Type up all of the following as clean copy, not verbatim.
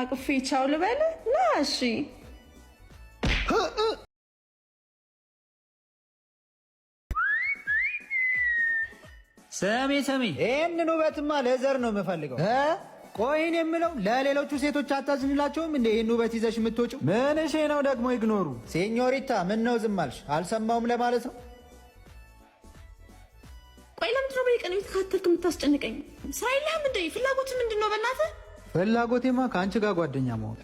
አቅፌ ቻው ልበል ና እሺ ሰሚ ይሄንን ውበትማ ለዘር ነው የምፈልገው። ቆይን የምለው ለሌሎቹ ሴቶች አታዝንላቸውም እንዴ? ይሄን ውበት ይዘሽ የምትወጪው ምን እሺ ነው ደግሞ ይግኖሩ። ሴኞሪታ ምን ነው ዝም አልሽ? አልሰማውም ለማለት ነው። ቆይ ለምንድን ነው በየቀኑ የተካተልክ የምታስጨንቀኝ? ሳይልህም እንደ ፍላጎት ምንድን ነው? በእናትህ ፍላጎቴማ ከአንቺ ጋር ጓደኛ መሆን።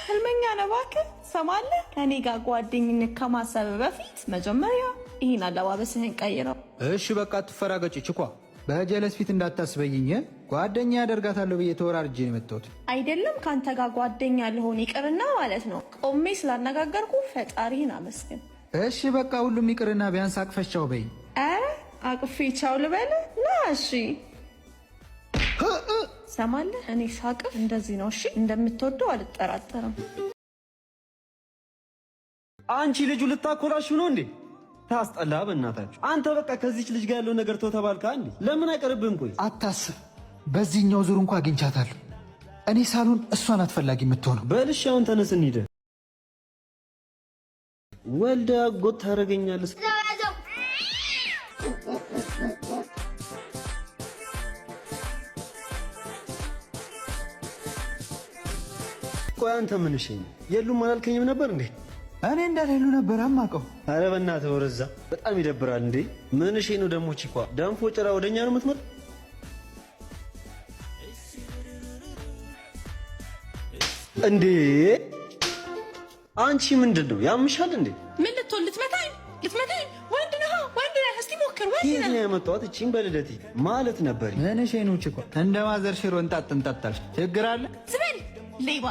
ህልመኛ ነህ እባክህ። ሰማለህ? ከኔ ጋር ጓደኝነት ከማሰብ በፊት መጀመሪያ ይህን አለባበስህን ቀይረው። እሺ በቃ ትፈራገጭ ችኳ። በጀለስ ፊት እንዳታስበይኝ። ጓደኛ ያደርጋታለሁ ብዬ ተወራርጄ ነው የመጣሁት። አይደለም ከአንተ ጋር ጓደኛ ልሆን ይቅርና ማለት ነው ቆሜ ስላነጋገርኩ ፈጣሪህን አመስግን። እሺ በቃ ሁሉም ይቅርና ቢያንስ አቅፈሽ ቻው በይኝ። አቅፌ ቻው ልበል ና እሺ። ሰማለህ? እኔ ሳቅፍ እንደዚህ ነው እሺ። እንደምትወደው አልጠራጠርም። አንቺ ልጁ ልታኮራሽው ነው እንዴ? ታስጠላ በእናታችሁ። አንተ በቃ ከዚች ልጅ ጋር ያለው ነገር ተባልካ እንዴ? ለምን አይቀርብህም? ቆይ አታስብ፣ በዚህኛው ዙር እንኳን አግኝቻታለሁ። እኔ ሳሉን እሷን አትፈላጊ የምትሆነው። በልሽ አሁን ተነስ እንሂድ። ወልደ አጎት ታደርገኛለህ። ቆይ አንተ ምን እሺ የሉም አላልከኝም ነበር እንዴ? እኔ እንደሌሉ ነበር አማቀው። አረ በእናትህ ወረዛ በጣም ይደብራል እንዴ። ምን እሺ ነው ደግሞ ቺኳ ደንፎ ጭራ ወደኛ ነው የምትመጣ እንዴ? አንቺ ምንድነው ያምሻል እንዴ? ምን ልትወል ልትመታኝ? ወንድ ነህ እስቲ ሞክር። ወንድ ነህ ነው ያመጣሁት። እቺን በልደቴ ማለት ነበር። ምን እሺ ነው ቺኳ እንደ ማዘር ሽሮ እንጣጥምጣጣልሽ ችግር አለ? ዝም ሌባ።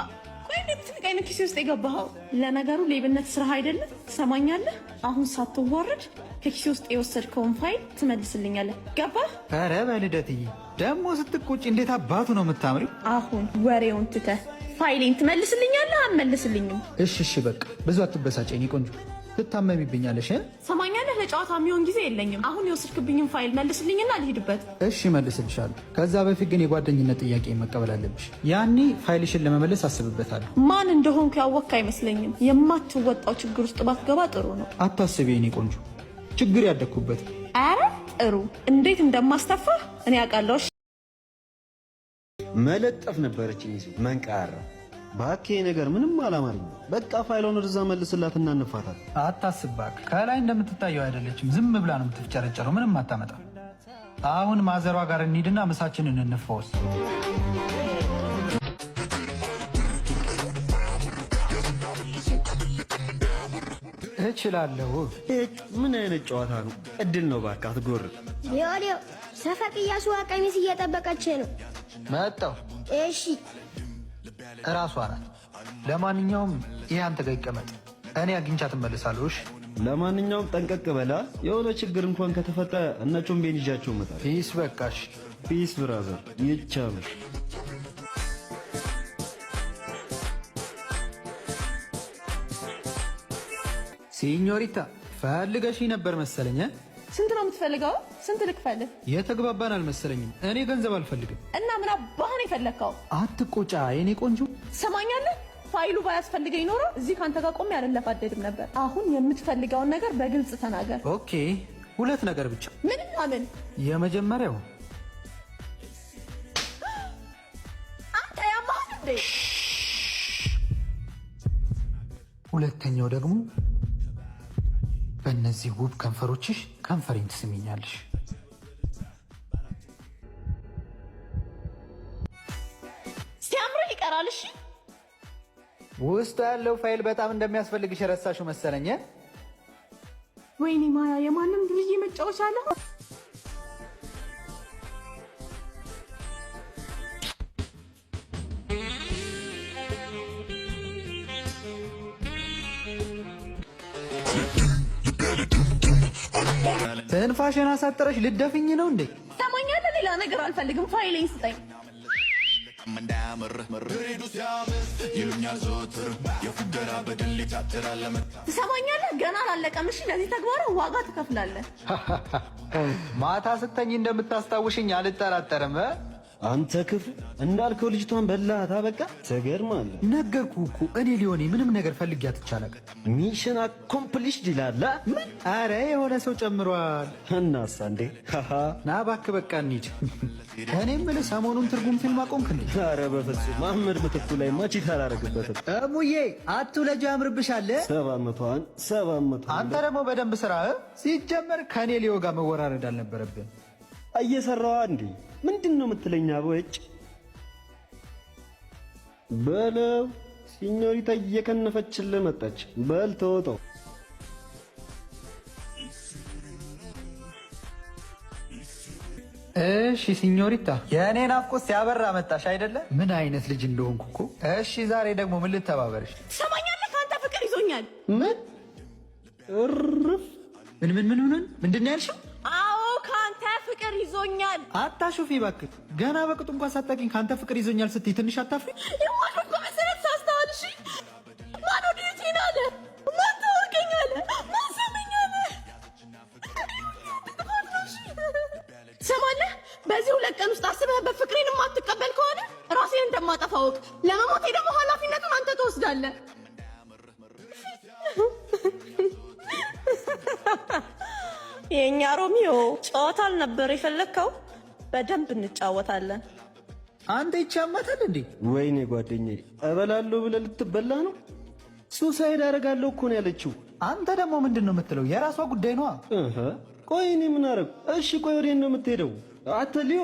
ቆይ እንደምትንቀኝ ኪሴ ውስጥ የገባኸው? ለነገሩ ሌብነት ስራ አይደለም። ትሰማኛለህ? አሁን ሳትዋረድ ከኪሴ ውስጥ የወሰድከውን ፋይል ትመልስልኛለህ። ገባህ? ኧረ በልደትዬ ደግሞ ስትቆጪ እንዴት አባቱ ነው የምታምሪው። አሁን ወሬውን ትተህ ፋይሌን ትመልስልኛለህ? አልመልስልኝም። እሺ በቃ ብዙ አትበሳጨኝ ቆንጆ፣ ትታመሚብኛለሽ። ሰማኛለህ? ለጨዋታ የሚሆን ጊዜ የለኝም። አሁን የወሰድክብኝን ፋይል መልስልኝና ልሂድበት። እሺ መልስልሻለሁ። ከዛ በፊት ግን የጓደኝነት ጥያቄ መቀበል አለብሽ። ያኔ ፋይልሽን ለመመለስ አስብበታለሁ። ማን እንደሆንኩ ያወቅክ አይመስለኝም። የማትወጣው ችግር ውስጥ ባትገባ ጥሩ ነው። አታስቢ የኔ ቆንጆ፣ ችግር ያደግኩበት። ኧረ ጥሩ፣ እንዴት እንደማስተፋህ እኔ አውቃለሁ። መለጠፍ ነበረች መንቃራ። ባኬ ነገር ምንም አላማርም። በቃ ፋይሏን ወደዛ መልስላትና እንፋታል። አታስባክ፣ ከላይ እንደምትታየው አይደለችም። ዝም ብላ ነው የምትፍጨረጨረው። ምንም አታመጣም። አሁን ማዘሯ ጋር እንሂድና ምሳችንን እንፈወስ። እችላለሁ። ምን አይነት ጨዋታ ነው? እድል ነው። ባካ አትጎር። ሊዮ ሰፈቅ እያሱ ቀሚስ እየጠበቀች ነው። መጣው። እሺ እራሷ ናት። ለማንኛውም ይሄ አንተ ጋር ይቀመጥ፣ እኔ አግኝቻት እመልሳለሁ። እሺ ለማንኛውም ጠንቀቅ በላ። የሆነ ችግር እንኳን ከተፈጠረ እነ ጮምቤን ይዣቸው እመጣለሁ። ፒስ። በቃሽ። ፒስ ብራዘር። ይቻሉ ሲኞሪታ ፈልገሽኝ ነበር መሰለኝ። ስንት ነው የምትፈልገው? ስንት ልክፈልህ? የተግባባን አልመሰለኝም። እኔ ገንዘብ አልፈልግም። እና ምን አባህን የፈለግከው? አትቆጫ የኔ ቆንጆ። ሰማኛለህ? ፋይሉ ባያስፈልገኝ ኖሮ እዚህ ካንተ ጋር ቆሜ አልለፋደድም ነበር። አሁን የምትፈልገውን ነገር በግልጽ ተናገር። ኦኬ፣ ሁለት ነገር ብቻ። ምንና ምን? የመጀመሪያው አንተ ያማህ እንዴ? ሁለተኛው ደግሞ በእነዚህ ውብ ከንፈሮችሽ ከንፈሬን ትስሚኛለሽ። ሲያምርህ ይቀራል። እሺ ውስጡ ያለው ፋይል በጣም እንደሚያስፈልግሽ ረሳሽው መሰለኝ። ወይኔ ማያ፣ የማንም ዱርዬ መጫወቻ አለ። ትንፋሽን አሳጥረሽ ልደፍኝ ነው እንዴ? ሰማኛለህ? ሌላ ነገር አልፈልግም። ፋይሌን ስጠኝ። ትሰማኛለህ? ገና አላለቀም። እሺ ለዚህ ተግባር ዋጋ ትከፍላለህ። ማታ ስተኝ እንደምታስታውሽኝ አልጠራጠርም። አንተ ክፉ እንዳልከው ልጅቷን በላታ። በቃ ትገርማለህ። ነገርኩህ እኮ እኔ ሊሆኔ ምንም ነገር ፈልጊያት ይቻላል። ሚሽን አኮምፕሊሽድ ይላል። ምን? አረ የሆነ ሰው ጨምሯል። እናሳ እንዴ? ና እባክህ በቃ እንሂድ። እኔ የምልህ ሰሞኑን ትርጉም ፊልም አቆምክ እንዴ? አረ በፍጹም መሐመድ ምትኩ ላይ ማቺት አላረግበትም። እሙዬ አትውለጅ ያምርብሻል። 700 አንተ ደግሞ በደንብ ስራ። ሲጀመር ከኔ ሊዮ ጋር መወራረድ አልነበረብን። እየሰራዋ እንዴ? ምንድን ነው የምትለኛ? በውጭ በለው ሲኞሪታ እየከነፈችልህ መጣች። በል ተወጣው። እሺ ሲኞሪታ፣ የእኔ ናፍቆት ሲያበራ መጣሽ አይደለ? ምን አይነት ልጅ እንደሆንኩ እኮ። እሺ ዛሬ ደግሞ ምን ልተባበርሽ? ትሰማኛለህ? ከአንተ ፍቅር ይዞኛል። ምን እርፍ! ምንድን ነው ያልሽው? አዎ ከአንተ ፍቅር ይዞኛል። አታሹፊ እባክህ። ገና በቅጡ እንኳን ሳታውቂኝ ከአንተ ፍቅር ይዞኛል ስትይ ትንሽ አታፍሪ? የማሾፍ መሰረት ሳስተዋል። እሺ ማን ወዴት አለ? ማን ታወቀኛለ? ማን ሰመኛለ? ትሰማለህ? በዚህ 2 ቀን ውስጥ አስበህበት ፍቅሬን የማትቀበል ከሆነ ራሴን እንደማጠፋ እወቅ። ለመሞቴ ደግሞ ኃላፊነቱን አንተ ትወስዳለህ። የኛ ሮሚዮ ጨዋታ አልነበር የፈለግከው? በደንብ እንጫወታለን። አንተ ይቻማታል እንዴ? ወይኔ ጓደኛዬ፣ እበላለሁ ብለህ ልትበላ ነው? ሱሳይድ አደርጋለሁ እኮ ነው ያለችው። አንተ ደግሞ ምንድን ነው የምትለው? የራሷ ጉዳይ ነዋ። ቆይ እኔ ምን አደረግኩ? እሺ ቆይ ወዴት ነው የምትሄደው? አትልዮ